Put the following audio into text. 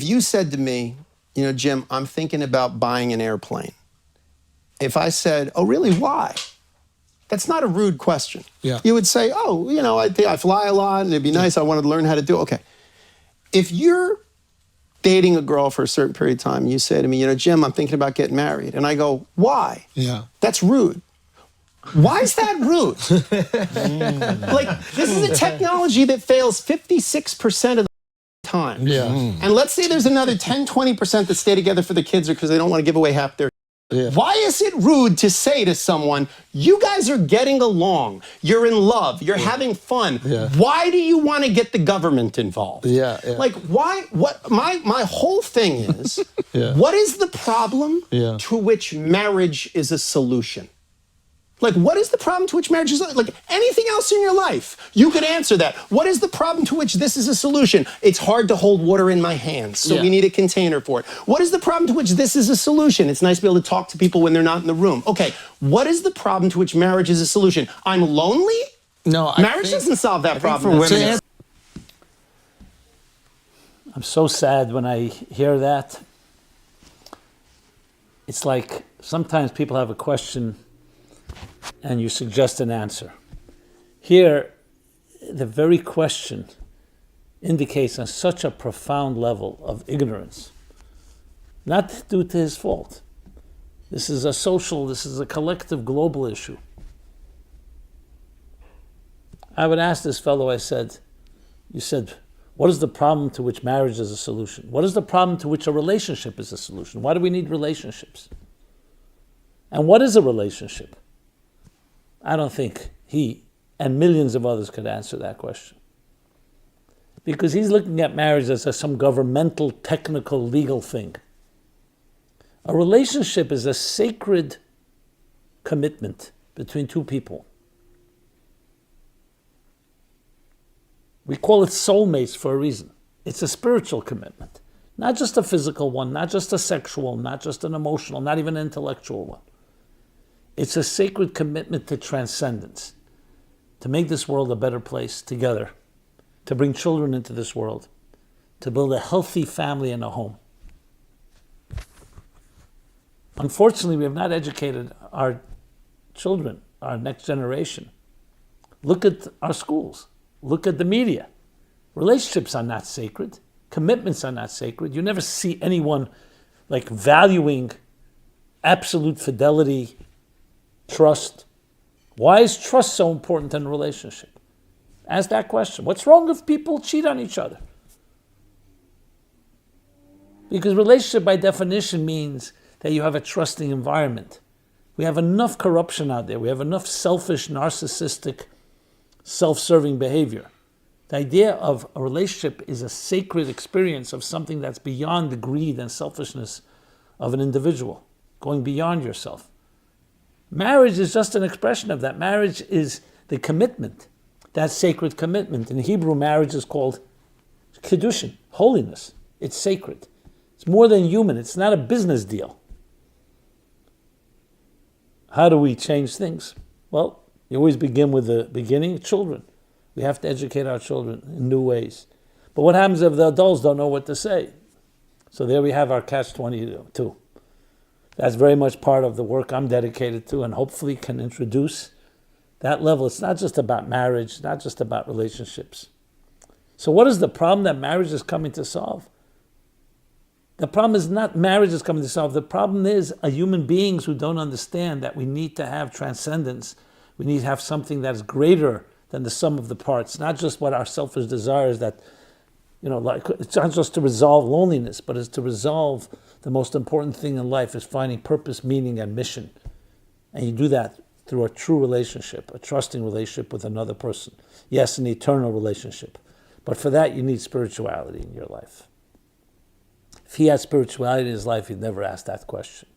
you said to me, Jim, I'm thinking about buying an airplane. If I said, oh, really, why? That's not a rude question. Yeah. You would say, oh, I think I fly a lot and it'd be nice. I wanted to learn how to do it. Okay. If you're dating a girl for a certain period of time, you say to me, Jim, I'm thinking about getting married. And I go, why? Yeah. That's rude. Why is that rude? This is a technology that fails 56% of the time. Yeah. And let's say there's another 10, 20% that stay together for the kids or because they don't want to give away half their. Yeah. Why is it rude to say to someone, you guys are getting along, you're in love, you're having fun. Yeah. Why do you want to get the government involved? Yeah. Why? What? My whole thing is, what is the problem to which marriage is a solution? What is the problem to which marriage is anything else in your life? You could answer that. What is the problem to which this is a solution? It's hard to hold water in my hands, so we need a container for it. What is the problem to which this is a solution? It's nice to be able to talk to people when they're not in the room. Okay, what is the problem to which marriage is a solution? I'm lonely? No, marriage doesn't solve that problem. For women, I'm so sad when I hear that. It's like sometimes people have a question and you suggest an answer. Here, the very question indicates on such a profound level of ignorance, not due to his fault. This is a collective global issue. I would ask this fellow, you said, what is the problem to which marriage is a solution? What is the problem to which a relationship is a solution? Why do we need relationships? And what is a relationship? I don't think he and millions of others could answer that question. Because he's looking at marriage as some governmental, technical, legal thing. A relationship is a sacred commitment between two people. We call it soulmates for a reason. It's a spiritual commitment. Not just a physical one, not just a sexual, not just an emotional, not even an intellectual one. It's a sacred commitment to transcendence, to make this world a better place together, to bring children into this world, to build a healthy family and a home. Unfortunately, we have not educated our children, our next generation. Look at our schools. Look at the media. Relationships are not sacred. Commitments are not sacred. You never see anyone valuing absolute fidelity, trust. Why is trust so important in a relationship? Ask that question. What's wrong if people cheat on each other? Because relationship by definition means that you have a trusting environment. We have enough corruption out there. We have enough selfish, narcissistic, self-serving behavior. The idea of a relationship is a sacred experience of something that's beyond the greed and selfishness of an individual, going beyond yourself. Marriage is just an expression of that. Marriage is the commitment, that sacred commitment. In Hebrew, marriage is called kiddushin, holiness. It's sacred. It's more than human. It's not a business deal. How do we change things? Well, you always begin with the beginning, children. We have to educate our children in new ways. But what happens if the adults don't know what to say? So there we have our catch-22. That's very much part of the work I'm dedicated to and hopefully can introduce that level. It's not just about marriage, not just about relationships. So what is the problem that marriage is coming to solve? The problem is not marriage is coming to solve. The problem is human beings who don't understand that we need to have transcendence. We need to have something that is greater than the sum of the parts, not just what our selfish desires that, it's not just to resolve loneliness, but it's to resolve the most important thing in life is finding purpose, meaning, and mission. And you do that through a true relationship, a trusting relationship with another person. Yes, an eternal relationship. But for that, you need spirituality in your life. If he had spirituality in his life, he'd never ask that question.